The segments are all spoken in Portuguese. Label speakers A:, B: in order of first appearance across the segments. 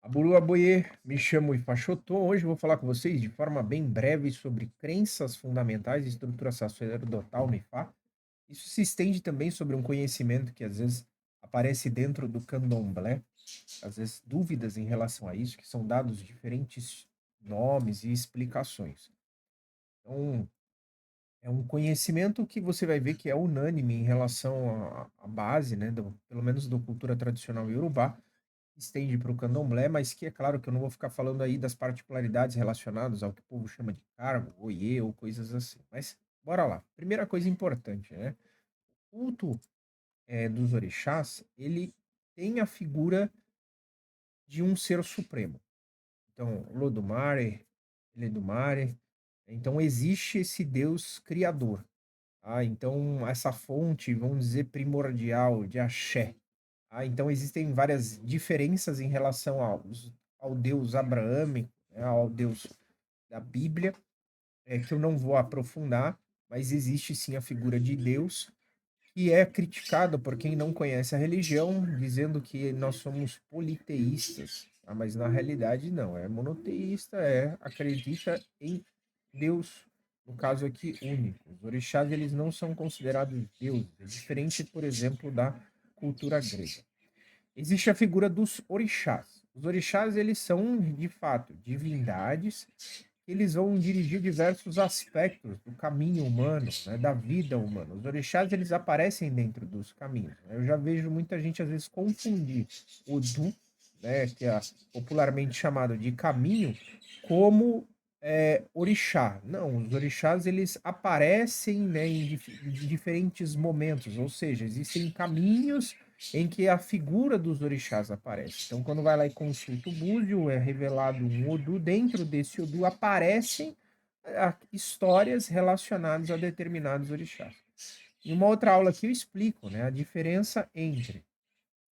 A: Aburu Aboye, me chamo Ifaxotô. Hoje eu vou falar com vocês de forma bem breve sobre crenças fundamentais e estrutura sacerdotal no Ifá. Isso se estende também sobre um conhecimento que às vezes aparece dentro do candomblé, às vezes dúvidas em relação a isso, que são dados diferentes nomes e explicações. Então, é um conhecimento que você vai ver que é unânime em relação à base, né, pelo menos da cultura tradicional iorubá, estende para o candomblé, mas que é claro que eu não vou ficar falando aí das particularidades relacionadas ao que o povo chama de cargo, oiê ou coisas assim. Mas bora lá. Primeira coisa importante, né? O culto dos orixás, ele tem a figura de um ser supremo. Então, Lodumare, Eledumare. Então, existe esse Deus criador. Ah, então, essa fonte, vamos dizer, primordial de axé. Ah, então existem várias diferenças em relação ao Deus abraâmico, né, ao Deus da Bíblia, que eu não vou aprofundar, mas existe sim a figura de Deus, que é criticado por quem não conhece a religião, dizendo que nós somos politeístas. Ah, mas na realidade não, é monoteísta, acredita em Deus, no caso aqui único. Os orixás eles não são considerados deuses, é diferente, por exemplo, da cultura grega. Existe a figura dos orixás. Os orixás, eles são, de fato, divindades. Eles vão dirigir diversos aspectos do caminho humano, né, da vida humana. Os orixás, eles aparecem dentro dos caminhos. Eu já vejo muita gente, às vezes, confundir o Du, né, que é popularmente chamado de caminho, como orixá. Não, os orixás, eles aparecem, né, em diferentes momentos. Ou seja, existem caminhos em que a figura dos orixás aparece. Então, quando vai lá e consulta o búzio, é revelado um Odu. Dentro desse Odu aparecem histórias relacionadas a determinados orixás. Em uma outra aula aqui eu explico, né, a diferença entre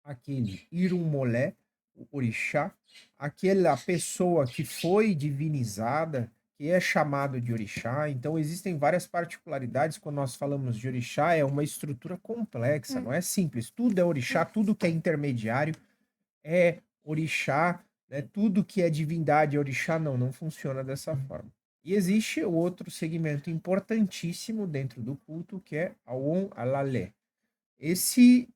A: aquele Irumolé, o orixá, aquela pessoa que foi divinizada, que é chamado de orixá. Então existem várias particularidades quando nós falamos de orixá, é uma estrutura complexa, não é simples. Tudo é orixá, tudo que é intermediário é orixá, né? Tudo que é divindade é orixá, não funciona dessa forma. E existe outro segmento importantíssimo dentro do culto, que é Awon Alalé. Esse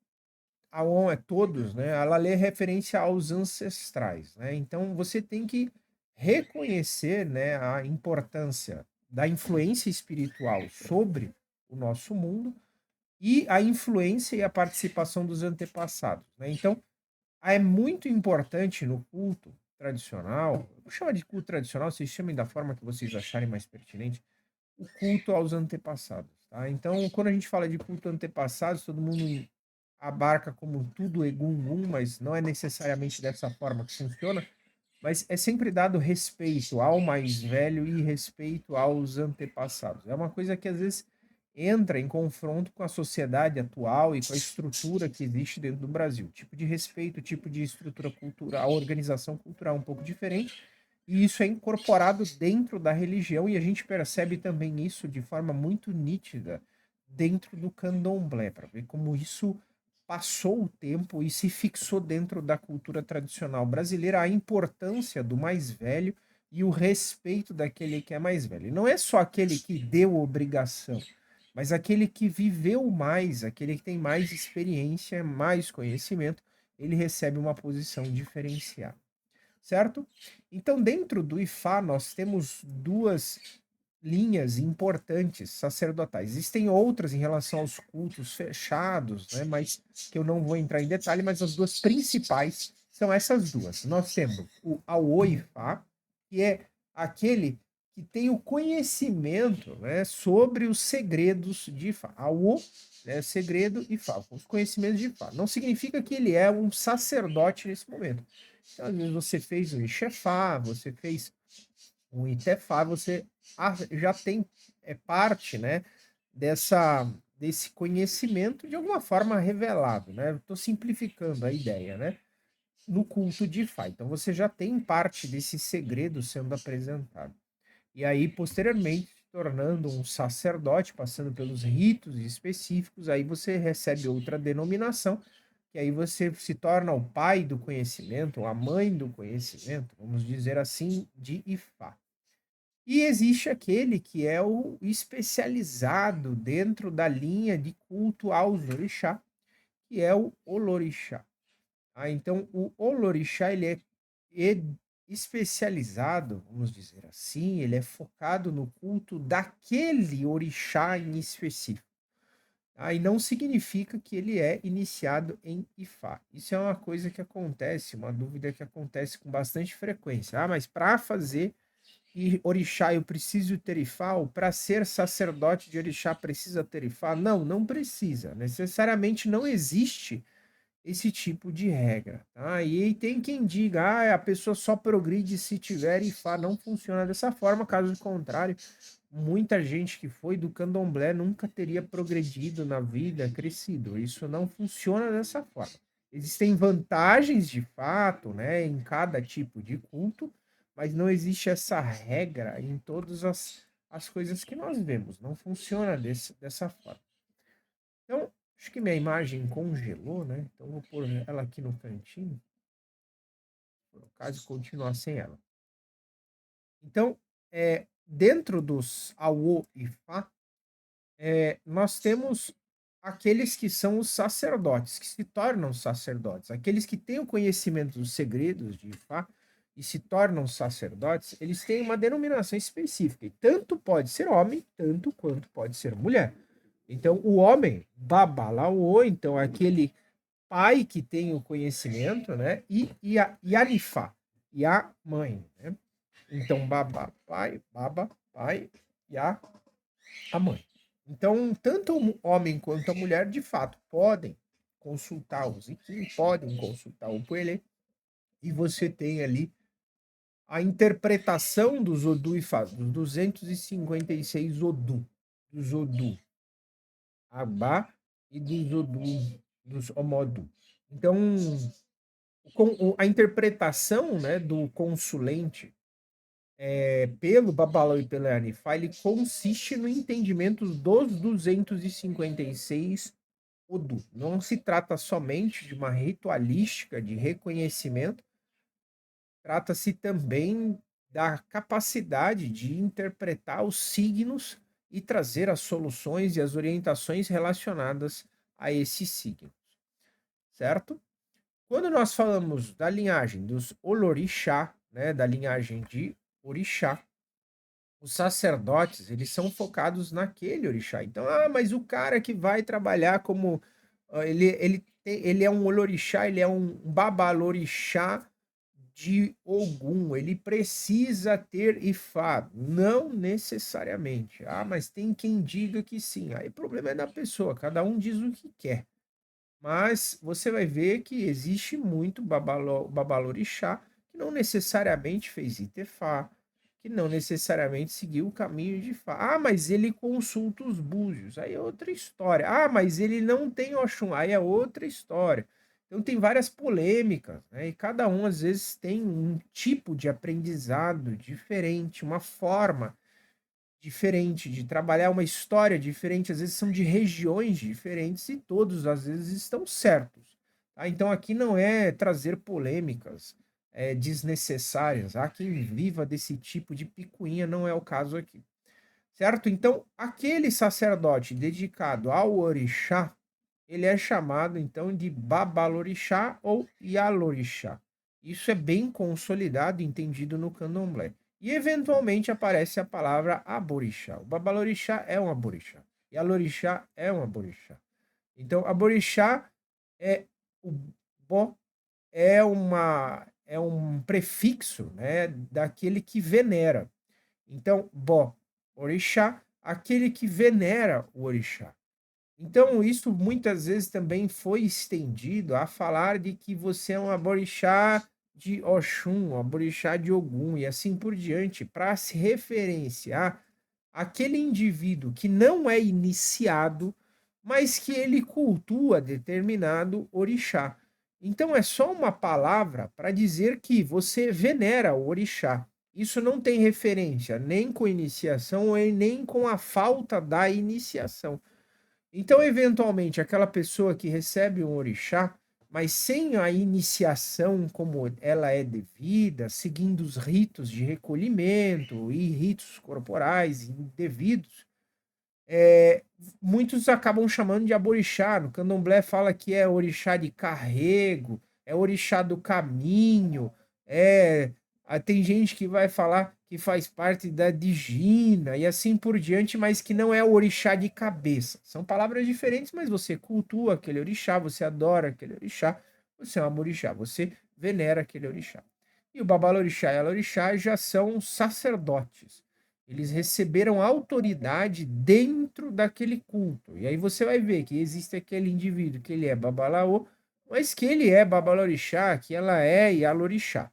A: Aon é todos, né? Alalê é referência aos ancestrais, né? Então você tem que reconhecer, né, a importância da influência espiritual sobre o nosso mundo e a influência e a participação dos antepassados, né? Então, é muito importante no culto tradicional, vou chamar de culto tradicional, vocês chamem da forma que vocês acharem mais pertinente, o culto aos antepassados, tá? Então, quando a gente fala de culto a antepassados, todo mundo abarca como tudo Egum, mas não é necessariamente dessa forma que funciona, mas é sempre dado respeito ao mais velho e respeito aos antepassados. É uma coisa que às vezes entra em confronto com a sociedade atual e com a estrutura que existe dentro do Brasil. Tipo de respeito, tipo de estrutura cultural, a organização cultural um pouco diferente, e isso é incorporado dentro da religião, e a gente percebe também isso de forma muito nítida dentro do candomblé, para ver como isso passou o tempo e se fixou dentro da cultura tradicional brasileira a importância do mais velho e o respeito daquele que é mais velho. E não é só aquele que deu obrigação, mas aquele que viveu mais, aquele que tem mais experiência, mais conhecimento, ele recebe uma posição diferenciada, certo? Então, dentro do Ifá, nós temos duas linhas importantes sacerdotais. Existem outras em relação aos cultos fechados, né, mas que eu não vou entrar em detalhe, mas as duas principais são essas duas. Nós temos o Aoifá, que é aquele que tem o conhecimento, né, sobre os segredos de Ifá. Aô, né, segredo, e Fá, os conhecimentos de Ifá. Não significa que ele é um sacerdote nesse momento. Então, às vezes você fez um Ixefá, você fez um Itefá, você já tem parte, né, desse conhecimento de alguma forma revelado, né? Estou simplificando a ideia, né? No culto de Fá. Então você já tem parte desse segredo sendo apresentado. E aí, posteriormente, se tornando um sacerdote, passando pelos ritos específicos, aí você recebe outra denominação, que aí você se torna o pai do conhecimento, a mãe do conhecimento, vamos dizer assim, de Ifá. E existe aquele que é o especializado dentro da linha de culto aos orixá, que é o Olorixá. Então, o Olorixá, ele é e- especializado, vamos dizer assim, ele é focado no culto daquele orixá em específico. Aí não significa que ele é iniciado em Ifá. Isso é uma coisa que acontece, uma dúvida que acontece com bastante frequência. Ah, mas para fazer orixá eu preciso ter Ifá, ou para ser sacerdote de orixá precisa ter Ifá? Não, não precisa. Necessariamente não existe esse tipo de regra, tá? E aí tem quem diga, a pessoa só progride se tiver Ifá. Não funciona dessa forma, caso contrário, muita gente que foi do candomblé nunca teria progredido na vida, crescido. Isso não funciona dessa forma. Existem vantagens de fato, né, em cada tipo de culto, mas não existe essa regra em todas as coisas que nós vemos. Não funciona dessa forma. Então, acho que minha imagem congelou, né? Então, vou pôr ela aqui no cantinho, por caso continuar sem ela. Então, dentro dos Awo e Fá, nós temos aqueles que são os sacerdotes, que se tornam sacerdotes. Aqueles que têm o conhecimento dos segredos de Ifá e se tornam sacerdotes, eles têm uma denominação específica. E tanto pode ser homem, tanto quanto pode ser mulher. Então, o homem, Babalaô, então aquele pai que tem o conhecimento, né? E a Yanifá, e a mãe, né? Então, Baba, pai, e a mãe. Então, tanto o homem quanto a mulher, de fato, podem consultar o Ziquim, podem consultar o Puelê, e você tem ali a interpretação dos Odu e Fá, dos 256 Odu, dos Odu Abá e dos Odu, dos Omodu. Então, a interpretação, né, do consulente pelo Babalão e pela Anifá, ele consiste no entendimento dos 256 Odu. Não se trata somente de uma ritualística de reconhecimento, trata-se também da capacidade de interpretar os signos e trazer as soluções e as orientações relacionadas a esses signos, certo? Quando nós falamos da linhagem dos Olorixá, né, da linhagem de Orixá, os sacerdotes, eles são focados naquele orixá. Então, mas o cara que vai trabalhar como ele é um olorixá, ele é um babalorixá de Ogum, ele precisa ter Ifá. Não necessariamente. Ah, mas tem quem diga que sim. Aí o problema é da pessoa, cada um diz o que quer. Mas você vai ver que existe muito babalorixá que não necessariamente fez Itefá, que não necessariamente seguiu o caminho de Fá. Ah, mas ele consulta os búzios, aí é outra história. Ah, mas ele não tem Oxum, aí é outra história. Então tem várias polêmicas, né? E cada um às vezes tem um tipo de aprendizado diferente, uma forma diferente, de trabalhar uma história diferente, às vezes são de regiões diferentes e todos às vezes estão certos. Tá? Então aqui não é trazer polêmicas desnecessárias. Há quem viva desse tipo de picuinha, não é o caso aqui. Certo? Então, aquele sacerdote dedicado ao orixá, ele é chamado então de babalorixá ou yalorixá. Isso é bem consolidado e entendido no candomblé. E eventualmente aparece a palavra aborixá. O babalorixá é um aborixá. Yalorixá é um aborixá. Então, aborixá é o bo é um prefixo, né, daquele que venera. Então, bo, orixá, aquele que venera o orixá. Então, isso muitas vezes também foi estendido a falar de que você é um aborixá de Oxum, um aborixá de Ogum e assim por diante, para se referenciar aquele indivíduo que não é iniciado, mas que ele cultua determinado orixá. Então, é só uma palavra para dizer que você venera o orixá. Isso não tem referência nem com iniciação e nem com a falta da iniciação. Então, eventualmente, aquela pessoa que recebe um orixá, mas sem a iniciação como ela é devida, seguindo os ritos de recolhimento e ritos corporais devidos, é, muitos acabam chamando de aborixá. No candomblé fala que é orixá de carrego, é orixá do caminho, tem gente que vai falar que faz parte da Digina e assim por diante, mas que não é o orixá de cabeça. São palavras diferentes, mas você cultua aquele orixá, você adora aquele orixá, você é um orixá, você venera aquele orixá. E o babalorixá e a lorixá já são sacerdotes. Eles receberam autoridade dentro daquele culto. E aí você vai ver que existe aquele indivíduo que ele é babalaô, mas que ele é babalorixá, que ela é Yalorixá,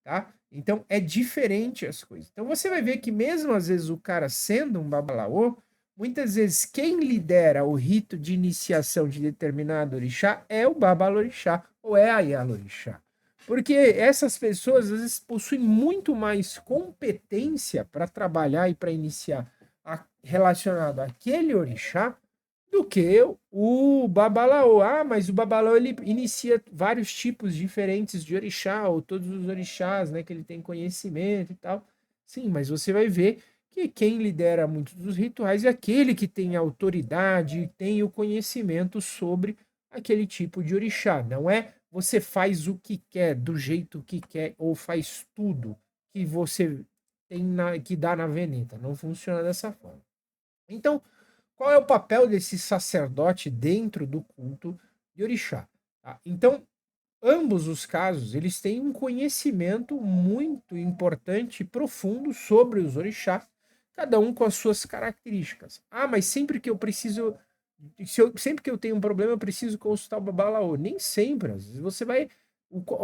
A: tá? Então é diferente as coisas. Então você vai ver que mesmo às vezes o cara sendo um babalaô, muitas vezes quem lidera o rito de iniciação de determinado orixá é o babalorixá ou é a Yalorixá. Porque essas pessoas às vezes possuem muito mais competência para trabalhar e para iniciar relacionado àquele orixá do que o babalaô. Ah, mas o babalaô ele inicia vários tipos diferentes de orixá, ou todos os orixás, né, que ele tem conhecimento e tal. Sim, mas você vai ver que quem lidera muitos dos rituais é aquele que tem autoridade, tem o conhecimento sobre aquele tipo de orixá. Não é você faz o que quer, do jeito que quer, ou faz tudo que você tem que dá na veneta. Não funciona dessa forma. Então, qual é o papel desse sacerdote dentro do culto de orixá? Tá? Então, ambos os casos, eles têm um conhecimento muito importante e profundo sobre os orixás, cada um com as suas características. Ah, mas sempre que eu preciso, sempre que eu tenho um problema, eu preciso consultar o babalaô. Nem sempre, às vezes você vai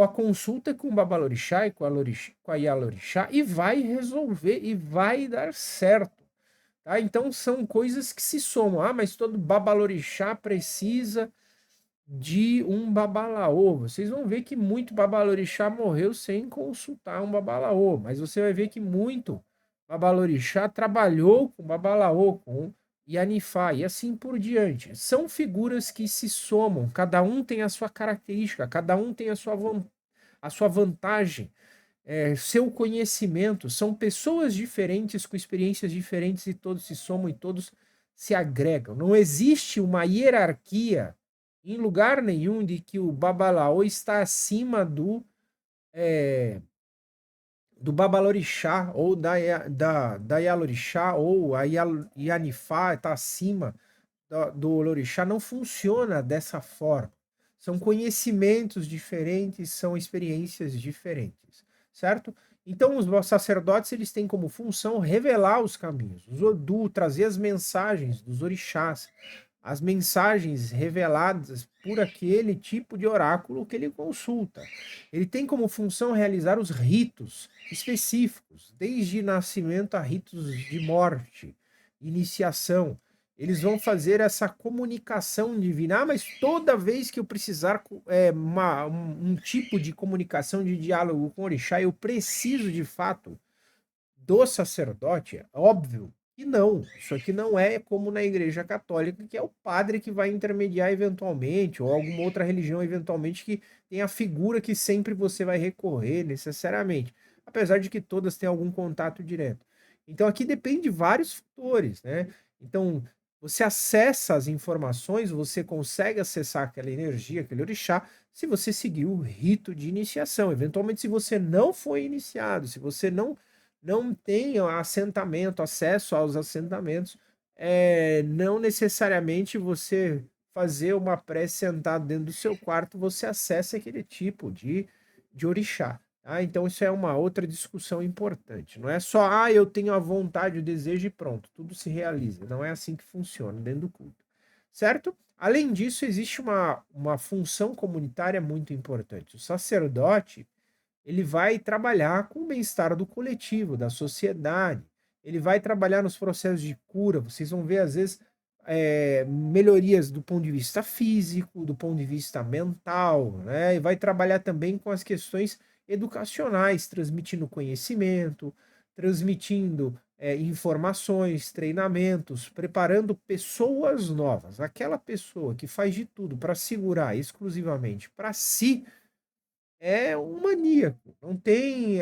A: a consulta com o babalorixá e com a Yalorixá e vai resolver e vai dar certo. Tá? Então são coisas que se somam. Ah, mas todo babalorixá precisa de um babalaô. Vocês vão ver que muito babalorixá morreu sem consultar um babalaô, mas você vai ver que muito babalorixá trabalhou com babalaô, com Yanifá e assim por diante. São figuras que se somam, cada um tem a sua característica, cada um tem a sua vantagem, seu conhecimento. São pessoas diferentes com experiências diferentes e todos se somam e todos se agregam. Não existe uma hierarquia em lugar nenhum de que o babalaô está acima do babalorixá ou da Yalorixá ou a Yanifá está acima do Olorixá. Não funciona dessa forma. São conhecimentos diferentes, são experiências diferentes, certo? Então, os sacerdotes eles têm como função revelar os caminhos, os Odu, trazer as mensagens dos orixás, as mensagens reveladas por aquele tipo de oráculo que ele consulta. Ele tem como função realizar os ritos específicos, desde nascimento a ritos de morte, iniciação. Eles vão fazer essa comunicação divina. Ah, mas toda vez que eu precisar um tipo de comunicação, de diálogo com o orixá, eu preciso de fato do sacerdote? É óbvio que não. Isso aqui não é como na Igreja Católica, que é o padre que vai intermediar eventualmente, ou alguma outra religião eventualmente que tem a figura que sempre você vai recorrer necessariamente, apesar de que todas têm algum contato direto. Então aqui depende de vários fatores, né? Então você acessa as informações, você consegue acessar aquela energia, aquele orixá, se você seguir o rito de iniciação. Eventualmente, se você não foi iniciado, se você não tem assentamento, acesso aos assentamentos, não necessariamente você fazer uma prece sentado dentro do seu quarto, você acessa aquele tipo de orixá. Tá? Então, isso é uma outra discussão importante. Não é só, eu tenho a vontade, o desejo e pronto, tudo se realiza. Não é assim que funciona dentro do culto. Certo? Além disso, existe uma função comunitária muito importante. O sacerdote, ele vai trabalhar com o bem-estar do coletivo, da sociedade. Ele vai trabalhar nos processos de cura. Vocês vão ver, às vezes, melhorias do ponto de vista físico, do ponto de vista mental, né? E vai trabalhar também com as questões educacionais, transmitindo conhecimento, transmitindo informações, treinamentos, preparando pessoas novas. Aquela pessoa que faz de tudo para segurar exclusivamente para si, é um maníaco. Não tem,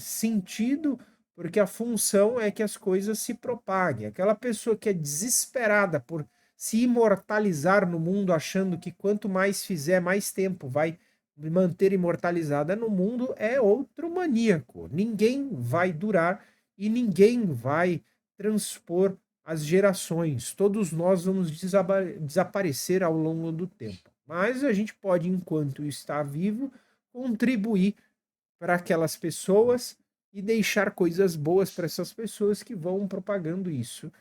A: sentido, porque a função é que as coisas se propaguem. Aquela pessoa que é desesperada por se imortalizar no mundo, achando que quanto mais fizer, mais tempo vai me manter imortalizada no mundo, é outro maníaco. Ninguém vai durar e ninguém vai transpor as gerações. Todos nós vamos desaparecer ao longo do tempo. Mas a gente pode, enquanto está vivo, contribuir para aquelas pessoas e deixar coisas boas para essas pessoas que vão propagando isso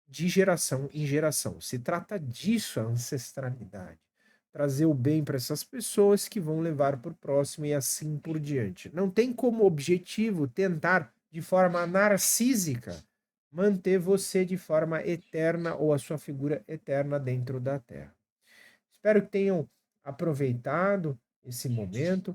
A: de geração em geração. Se trata disso a ancestralidade. Trazer o bem para essas pessoas que vão levar para o próximo e assim por diante. Não tem como objetivo tentar, de forma narcísica, manter você de forma eterna ou a sua figura eterna dentro da Terra. Espero que tenham aproveitado esse momento.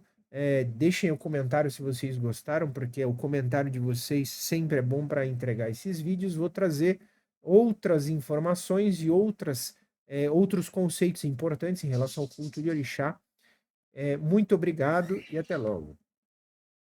A: Deixem o comentário se vocês gostaram, porque o comentário de vocês sempre é bom para entregar esses vídeos. Vou trazer outras informações e outros conceitos importantes em relação ao culto de orixá. Muito obrigado e até logo.